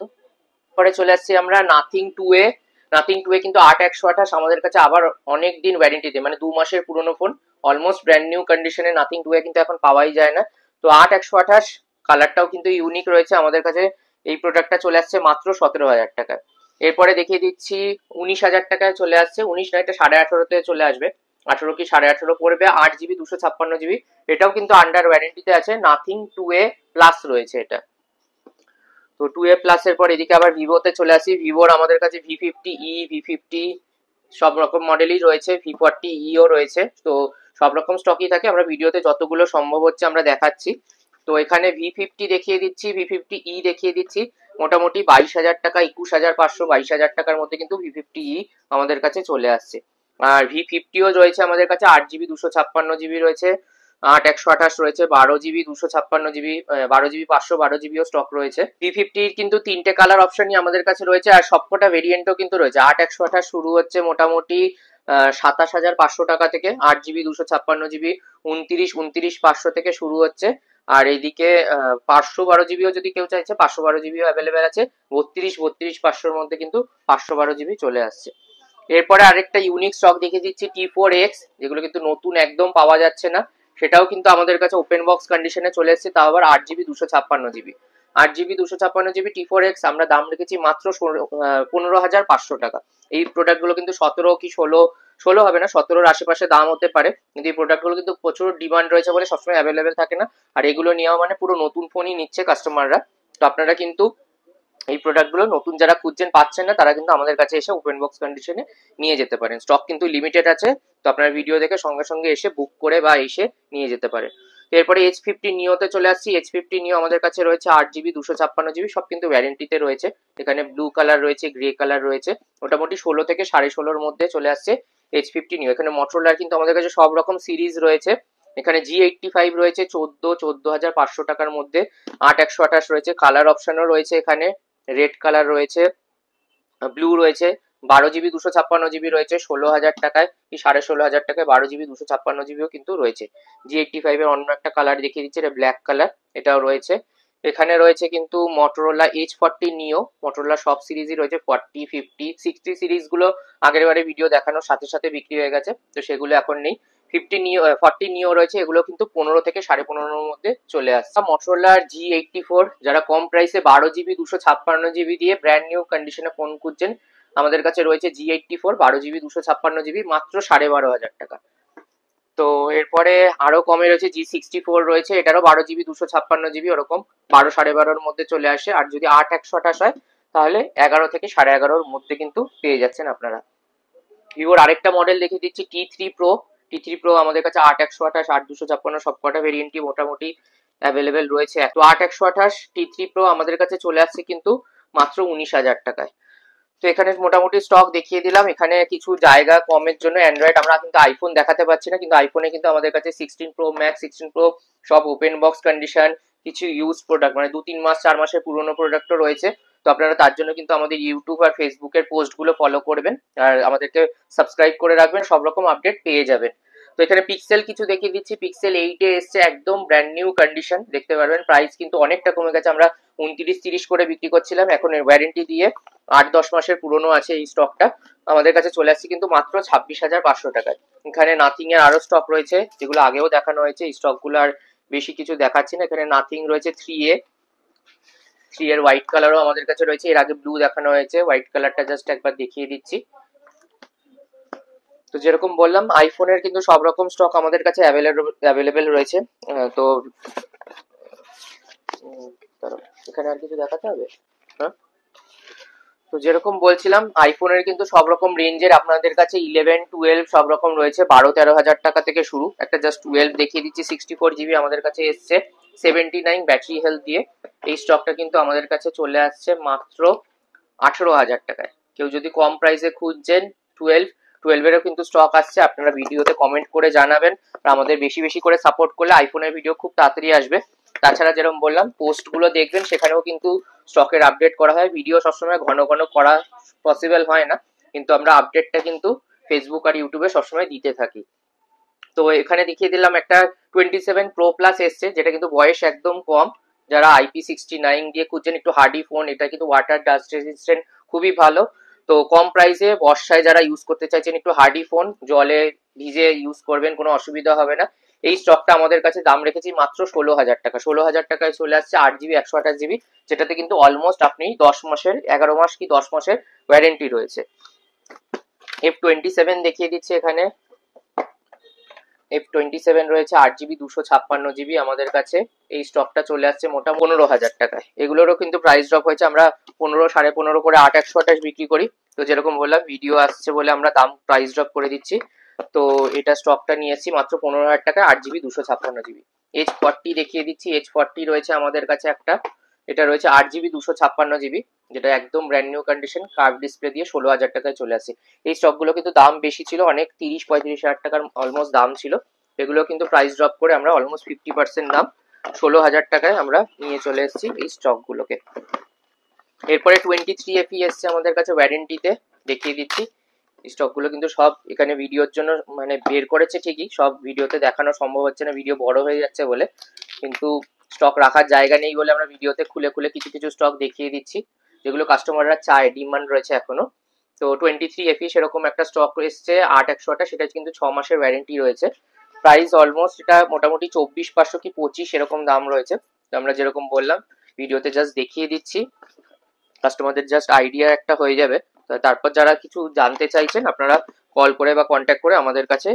Speaker 1: পরে চলে আসছি আমরা নাথিং 2A। নাথিং 2A কিন্তু 8/128 আমাদের কাছে আবার অনেক দিন ওয়ারেন্টিতে, মানে 2 মাসের পুরনো ফোন, অলমোস্ট ব্র্যান্ড নিউ কন্ডিশনে নাথিং 2A কিন্তু এখন পাওয়াই যায় না। তো 8/128, কালারটাও কিন্তু ইউনিক রয়েছে আমাদের কাছে। এই প্রোডাক্টটা চলে আসছে মাত্র 17,000 টাকায়। এরপরে দেখিয়ে দিচ্ছি 19,000 টাকায় চলে আসছে, 19 না, এটা 18.5-তে চলে আসবে, 18 কি 18.5 পড়বে, 8GB 256GB। এটাও কিন্তু আন্ডার ওয়ারেন্টিতে আছে, নাথিং 2A প্লাস রয়েছে এটা। তো 2A প্লাস এর পর এদিকে আবার ভিভোতে চলে আসি। ভিভোর আমাদের কাছে V50e, V50 সব রকম মডেলই রয়েছে, V40eও রয়েছে। তো সব রকম স্টকই থাকে, আমরা ভিডিওতে যতগুলো সম্ভব হচ্ছে আমরা দেখাচ্ছি। তো এখানে V50 দেখিয়ে দিচ্ছি, V50e দেখিয়ে দিচ্ছি। মোটামুটি 22,000 টাকা, 21,500, 22,000 টাকার মধ্যে কিন্তু V50e আমাদের কাছে চলে আসছে। আর V50ও রয়েছে আমাদের কাছে, 8GB 256GB রয়েছে, 8/128 রয়েছে, 12GB 256GB, 12GB 500, 12GBও স্টক রয়েছে। V50 কিন্তু 3টে কালার অপশনই আমাদের কাছে রয়েছে, আর সবকটা ভেরিয়েন্টও কিন্তু রয়েছে। 8/128 শুরু হচ্ছে মোটামুটি 27,500 টাকা থেকে, 8GB 256GB 29,500 থেকে শুরু হচ্ছে। আর এইদিকে 512GBও যদি কেউ চাইছে, 512GBও অ্যাভেলেবেল আছে। 32,500-র মধ্যে কিন্তু 512GB চলে আসছে। এরপরে আরেকটা ইউনিক স্টক দেখে দিচ্ছি, T4X, যেগুলো কিন্তু নতুন একদম পাওয়া যাচ্ছে না। সেটাও কিন্তু আমাদের কাছে ওপেন বক্স কন্ডিশনে চলে এসেছে, তাও আবার 8GB 256GB। 8GB 256GB T4X আমরা দাম রেখেছি মাত্র 15,500 টাকা। এই প্রোডাক্টগুলো কিন্তু 17 কি 16 হবে না, 17-র আশেপাশে দাম হতে পারে, কিন্তু এই প্রোডাক্টগুলো কিন্তু প্রচুর ডিমান্ড রয়েছে বলে সবসময় অ্যাভেলেবেল থাকে না। আর এগুলো নেওয়া মানে পুরো নতুন ফোনই নিচ্ছে কাস্টমাররা। তো আপনারা কিন্তু এই প্রোডাক্টগুলো নতুন যারা খুঁজছেন পাচ্ছেন না, তারা কিন্তু আমাদের কাছে এসে ওপেন বক্স কন্ডিশনে নিয়ে যেতে পারেন। স্টক কিন্তু লিমিটেড আছে, তো আপনারা ভিডিও দেখে সঙ্গে সঙ্গে এসে বুক করে বা এসে নিয়ে যেতে পারেন। এরপরে H50 নিওতে চলে আসছি। H50 নিও আমাদের কাছে রয়েছে 8GB 256GB, সব কিন্তু ওয়ারেন্টিতে রয়েছে। এখানে ব্লু কালার রয়েছে, গ্রে কালার রয়েছে, মোটামুটি 16 থেকে 16.5-র মধ্যে চলে আসছে H50 নিও। এখানে মোটরোলার কিন্তু আমাদের কাছে সব রকম সিরিজ রয়েছে। এখানে G85 রয়েছে 14,500 টাকার মধ্যে, 8/128 রয়েছে, কালার অপশনও রয়েছে এখানে, রেড কালার রয়েছে, ব্লু রয়েছে, 12GB 256GB রয়েছে 16,000 টাকায় কি 16,500 টাকায়, 12GB 256GBও কিন্তু রয়েছে। G85 এর অন্য একটা কালার দেখিয়ে দিচ্ছে, এটা ব্ল্যাক কালার, এটাও রয়েছে। এখানে রয়েছে কিন্তু মটোরোলা H40 নিও, মটোরোলা সব সিরিজই রয়েছে, 40, 50, 60 সিরিজগুলো আগের বারে ভিডিও দেখানোর সাথে সাথে বিক্রি হয়ে গেছে, তো সেগুলো এখন নেই। 50 নিও, 40 নিও রয়েছে, এগুলো কিন্তু 15 থেকে 15.5-র মধ্যে চলে আসছে। মটোরোলার G84, যারা কম প্রাইসে 12GB 256GB দিয়ে ব্র্যান্ড নিউ কন্ডিশনে ফোন খুঁজছেন, আমাদের কাছে রয়েছে G84 12GB 256GB মাত্র 12,500 টাকা। তো এরপরে আরো কমে রয়েছে G64 রয়েছে, এটারও 12GB 256GB, ওরকম 12-12.5-র মধ্যে চলে আসে। আর যদি 8/128 হয় তাহলে 11 থেকে 11.5-র মধ্যে কিন্তু পেয়ে যাচ্ছেন আপনারা। ভিভোর আরেকটা মডেল দেখিয়ে দিচ্ছি, T3 Pro। T3 Pro আমাদের কাছে 8/128, 8/256 সবকটা ভেরিয়েন্টই মোটামুটি অ্যাভেলেবেল রয়েছে। তো 8/128 T3 Pro আমাদের কাছে চলে আসছে কিন্তু মাত্র 19,000 টাকায়। তো এখানে মোটামুটি স্টক দেখিয়ে দিলাম। এখানে কিছু জায়গা কমের জন্য অ্যান্ড্রয়েড, আমরা কিন্তু আইফোন দেখাতে পারছি না, কিন্তু আইফোনে কিন্তু আমাদের কাছে 16 Pro Max, 16 Pro সব ওপেন বক্স কন্ডিশন, কিছু ইউজ প্রোডাক্ট, মানে 2-3 মাস 4 মাসের পুরোনো প্রোডাক্টও রয়েছে। তো আপনারা তার জন্য কিন্তু আমাদের ইউটিউব আর ফেসবুকের পোস্টগুলো ফলো করবেন, আর আমাদেরকে সাবস্ক্রাইব করে রাখবেন, সব রকম আপডেট পেয়ে যাবেন। তো এখানে পিক্সেল কিছু দেখিয়ে দিচ্ছি। পিক্সেল 8 এসছে, একদম ব্র্যান্ড নিউ কন্ডিশন, দেখতে পারবেন। প্রাইস কিন্তু অনেকটা কমে গেছে, আমরা 29-30 করে বিক্রি করছিলাম, এখন ওয়ারেন্টি দিয়ে 8-10 মাসের পুরনো আছে এই স্টকটা। আমাদের কাছে চলে আসছে কিন্তু মাত্র 26,500 টাকায়। এখানে নাথিং এর আরো স্টক রয়েছে, যেগুলো আগেও দেখানো হয়েছে, এই স্টকগুলো আর বেশি কিছু দেখাচ্ছি না। এখানে নাথিং রয়েছে 3A এর হোয়াইট কালারও আমাদের কাছে রয়েছে, এর আগে ব্লু দেখানো হয়েছে, হোয়াইট কালারটা জাস্ট একবার দেখিয়ে দিচ্ছি। তো যেরকম বললাম, আইফোনের কিন্তু সব রকম স্টক আমাদের কাছে অ্যাভেলেবেল রয়েছে। তো এখানে আর কিছু দেখাতে হবে? হ্যাঁ, তো যেরকম বলছিলাম আইফোনের কিন্তু সব রকম রেঞ্জের আপনাদের কাছে 11, 12 সব রকম রয়েছে, 12-13 হাজার টাকা থেকে শুরু। একটা জাস্ট 12 দেখিয়ে দিচ্ছি, 64 GB আমাদের কাছে এসছে, 79 ব্যাটারি হেলথ দিয়ে। এই স্টকটা কিন্তু আমাদের কাছে চলে আসছে মাত্র 18 হাজার টাকায়। কেউ যদি কম প্রাইসে খুঁজছেন 12-12এরও কিন্তু স্টক আসছে, আপনারা ভিডিওতে কমেন্ট করে জানাবেন। আর আমাদের বেশি বেশি করে সাপোর্ট করলে আইফোনের ভিডিও খুব তাড়াতাড়ি আসবে। তাছাড়া যেরকম বললাম পোস্টগুলো দেখবেন, সেখানেও কিন্তু স্টকের আপডেট করা হয়। ভিডিও সবসময় ঘন ঘন করা পসিবল হয় না, কিন্তু আমরা আপডেটটা কিন্তু ফেসবুক আর ইউটিউবে সবসময় দিতে থাকি। তো এখানে দেখিয়ে দিলাম একটা 27 Pro Plus এসছে, যেটা কিন্তু বয়স একদম কম। যারা IP69 দিয়ে খুঁজছেন একটু হার্ডি ফোন, এটা কিন্তু ওয়াটার ডাস্ট রেজিস্ট্যান্ট, খুবই ভালো। তো কম প্রাইসে বর্ষায় যারা ইউজ করতে চাইছেন একটু হার্ডি ফোন, জলে ভিজে ইউজ করবেন, কোনো অসুবিধা হবে না। এই স্টকটা আমাদের কাছে দাম রেখেছি মাত্র 16 হাজার টাকা। 16 হাজার টাকায় চলে আসছে 8 GB 128 GB, যেটাতে কিন্তু অলমোস্ট আপনি 10 মাসের, 11 মাস কি 10 মাসের ওয়ারেন্টি রয়েছে। F27 দেখিয়ে দিচ্ছে এখানে। F27 রয়েছে 8 GB 256 GB আমাদের কাছে। এই স্টকটা চলে আসছে মোটা 15 হাজার টাকায়। এগুলোরও কিন্তু প্রাইস ড্রপ হয়েছে, আমরা 15, 15.5 করে 8, 128 বিক্রি করি। তো যেরকম বললাম ভিডিও আসছে বলে আমরা দাম প্রাইস ড্রপ করে দিচ্ছি। তো এটা স্টকটা নিয়ে এসেছি মাত্র 15 হাজার টাকায়, 8 GB 256 GB। H40 দেখিয়ে দিচ্ছি, H40 রয়েছে আমাদের কাছে একটা, এটা রয়েছে 8 GB 256 GB, যেটা একদম brand new condition, curve display দিয়ে 16 হাজার টাকায় চলে আসে। এই স্টকগুলো কিন্তু দাম বেশি ছিল, অনেক 30-35 হাজার টাকার অলমোস্ট দাম ছিল। এগুলো কিন্তু প্রাইস ড্রপ করে আমরা অলমোস্ট 50% দাম, 16 হাজার টাকায় আমরা নিয়ে চলে এসেছি এই স্টকগুলোকে। এরপরে 23FE এসছে আমাদের কাছে ওয়ারেন্টিতে, দেখিয়ে দিচ্ছি। স্টকগুলো কিন্তু সব এখানে ভিডিওর জন্য মানে বের করেছে ঠিকই, সব ভিডিওতে দেখানো সম্ভব হচ্ছে না, ভিডিও বড় হয়ে যাচ্ছে বলে। কিন্তু স্টক রাখার জায়গা নেই বলে আমরা ভিডিওতে খুলে খুলে কিছু কিছু স্টক দেখিয়ে দিচ্ছি, যেগুলো কাস্টমাররা চায়, ডিমান্ড রয়েছে এখনো। তো 23FE সেরকম একটা স্টক এসছে 8-128, সেটা কিন্তু 6 মাসের ওয়ারেন্টি রয়েছে। প্রাইস অলমোস্ট এটা মোটামুটি 24,500 কি 25 এরকম দাম রয়েছে। তো আমরা যেরকম বললাম ভিডিওতে জাস্ট দেখিয়ে দিচ্ছি, কাস্টমারদের জাস্ট আইডিয়া একটা হয়ে যাবে। তারপর যারা কিছু জানতে চাইছেন আপনারা কল করে বা কন্ট্যাক্ট করে আমাদের কাছে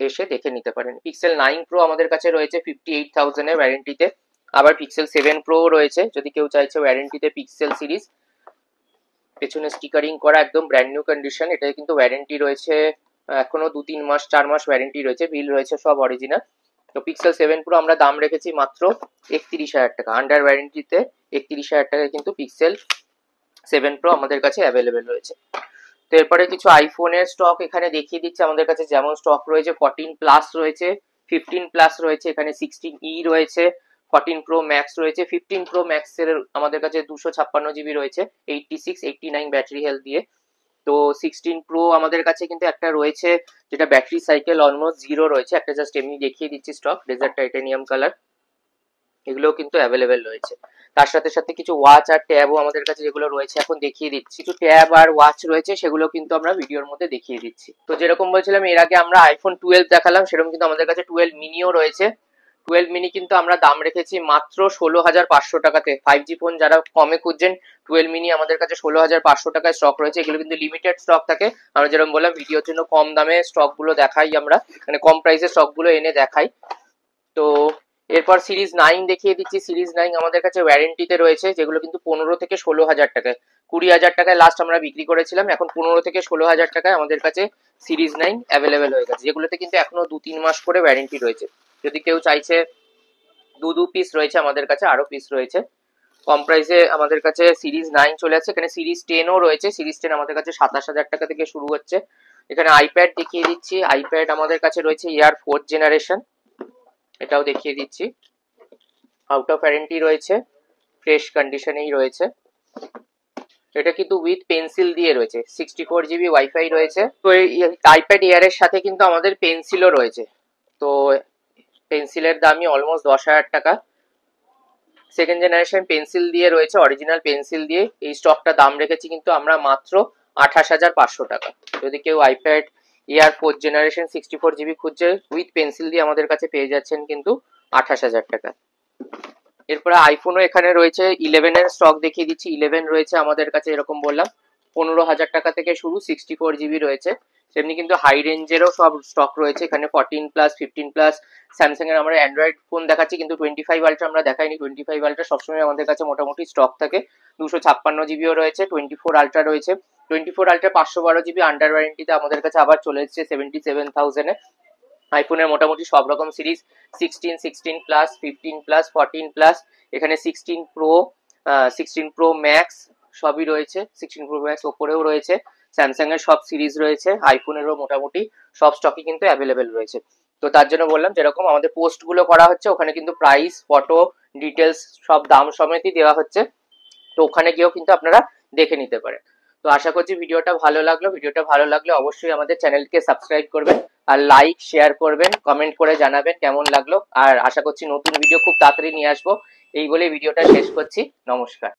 Speaker 1: এসে দেখে নিতে পারেন। Pixel 9 Pro আমাদের কাছে রয়েছে 58,000 এর ওয়ারেন্টিতে। আবার Pixel 7 Pro রয়েছে, যদি কেউ চাইছে ওয়ারেন্টিতে পিক্সেল সিরিজ, পেছনে স্টিকারিং করা, একদম ব্র্যান্ড নিউ কন্ডিশন। এটা কিন্তু ওয়ারেন্টি রয়েছে এখনো 2-3 মাস 4 মাস ওয়ারেন্টি রয়েছে, বিল রয়েছে সব অরিজিনাল। তো Pixel 7 Pro আমরা দাম রেখেছি মাত্র 31,000 টাকা, আন্ডার ওয়ারেন্টিতে 31,000 টাকায় কিন্তু Pixel 7 Pro আমাদের কাছে অ্যাভেলেবেল রয়েছে। তো এরপরে কিছু আইফোনের স্টক এখানে দেখিয়ে দিচ্ছে আমাদের কাছে, যেমন স্টক রয়েছে 14 প্লাস রয়েছে, 15 প্লাস রয়েছে, এখানে 16E রয়েছে, 14 Pro Max রয়েছে, 15 Pro Max এর আমাদের কাছে 256 GB রয়েছে, 86-89 ব্যাটারি হেলথ দিয়ে। তো 16 Pro আমাদের কাছে কিন্তু একটা রয়েছে যেটা ব্যাটারি সাইকেল অলমোস্ট 0 রয়েছে, একটা জাস্ট এমনি দেখিয়ে দিচ্ছি স্টক, ডেজার্ট টাইটানিয়াম কালার। এগুলোও কিন্তু অ্যাভেলেবেল রয়েছে। তার সাথে সাথে কিছু ওয়াচ আর ট্যাবও আমাদের কাছে যেগুলো রয়েছে এখন দেখিয়ে দিচ্ছি। কিছু ট্যাব আর ওয়াচ রয়েছে, সেগুলো কিন্তু আমরা ভিডিওর মধ্যে দেখিয়ে দিচ্ছি। তো যেরকম বলছিলাম এর আগে আমরা আইফোন 12 দেখালাম, সেরকম কিন্তু আমাদের কাছে 12 মিনিও রয়েছে। 12 মিনি কিন্তু আমরা দাম রেখেছি মাত্র 16,500 টাকাতে। 5G ফোন যারা কমে খুঁজছেন, 12 মিনি আমাদের কাছে 16,500 টাকায় স্টক রয়েছে। এগুলো কিন্তু লিমিটেড স্টক থাকে, আমরা যেরকম বললাম ভিডিওর জন্য কম দামে স্টকগুলো দেখাই, আমরা মানে কম প্রাইসে স্টকগুলো এনে দেখাই। তো এরপর সিরিজ 9 দেখিয়ে দিচ্ছি। সিরিজ 9 আমাদের কাছে ওয়ারেন্টিতে রয়েছে, যেগুলো কিন্তু 15 থেকে 16 হাজার টাকায়, 20,000 টাকায় লাস্ট আমরা বিক্রি করেছিলাম, এখন 15 থেকে 16 হাজার টাকায় আমাদের কাছে সিরিজ 9 অ্যাভেলেবেল হয়ে গেছে, যেগুলোতে কিন্তু এখনো 2-3 মাস করে ওয়ারেন্টি রয়েছে। যদি কেউ চাইছে দু পিস রয়েছে আমাদের কাছে, আরো পিস রয়েছে। কম প্রাইসে আমাদের কাছে সিরিজ 9 চলে আসছে। এখানে সিরিজ 10ও রয়েছে, সিরিজ 10 আমাদের কাছে 27,000 টাকা থেকে শুরু হচ্ছে। এখানে আইপ্যাড দেখিয়ে দিচ্ছি, আইপ্যাড আমাদের কাছে রয়েছে ইয়ার 4th জেনারেশন, এটাও দেখিয়ে দিচ্ছি, আউট অফ ওয়ারেন্টি রয়েছে, ফ্রেশ কন্ডিশনেই রয়েছে। এটা কিন্তু উইথ পেন্সিল দিয়ে রয়েছে, 64GB ওয়াইফাই রয়েছে। তো এই আইপ্যাড এয়ার এর সাথে কিন্তু আমাদের পেন্সিলও রয়েছে। তো পেন্সিলের দামই অলমোস্ট 10,000 টাকা। সেকেন্ড জেনারেশন পেন্সিল দিয়ে রয়েছে, অরিজিনাল পেন্সিল দিয়ে। এই স্টকটা দাম রেখেছি কিন্তু আমরা মাত্র 28,500 টাকা। যদি কেউ iPad air 4th generation 64GB খুঁজছে উইথ পেন্সিল দিয়ে, আমাদের কাছে পেয়ে যাচ্ছেন কিন্তু 28,000 টাকা। এরপরে আইফোনও এখানে রয়েছে, 11 এর স্টক দেখিয়ে দিচ্ছি। 11 রয়েছে আমাদের কাছে, এরকম বললাম 15,000 টাকা থেকে শুরু, 64GB রয়েছে, তেমনি কিন্তু হাই রেঞ্জেরও সব স্টক রয়েছে এখানে 14+, 15+। স্যামসাং এর আমরা অ্যান্ড্রয়েড ফোন দেখাচ্ছি, কিন্তু 25 আলট্রা আমরা দেখাইনি। 25 আলট্রা সবসময় আমাদের কাছে মোটামুটি স্টক থাকে। 256 জিবিও রয়েছে, 24 আলট্রা রয়েছে। 24 আলট্রা 512 জিবি আন্ডার ওয়ারেন্টিতে আমাদের কাছে আবার চলে এসেছে 77,000-এ। আইফোনের মোটামুটি সব রকম সিরিজ 16, 16+, 15+, 14+, এখানে 16 প্রো ম্যাক্স সবই রয়েছে। 16 প্রো ম্যাক্স ওপরেও রয়েছে। স্যামসাং এর সব সিরিজ রয়েছে, আইফোনেরও মোটামুটি সব স্টকই কিন্তু অ্যাভেলেবেল রয়েছে। তো তার জন্য বললাম, যেরকম আমাদের পোস্ট গুলো করা হচ্ছে ওখানে কিন্তু প্রাইস, ফটো, ডিটেলস সব দাম সমেতই দেওয়া হচ্ছে, তো ওখানে গিয়েও কিন্তু আপনারা দেখে নিতে পারেন। তো আশা করছি ভিডিওটা ভালো লাগলে অবশ্যই আমাদের চ্যানেলকে সাবস্ক্রাইব করবেন, আর লাইক শেয়ার করবেন, কমেন্ট করে জানাবেন কেমন লাগলো। আর আশা করছি নতুন ভিডিও খুব তাড়াতাড়ি নিয়ে আসবো। এই বলে ভিডিওটা শেষ করছি। নমস্কার।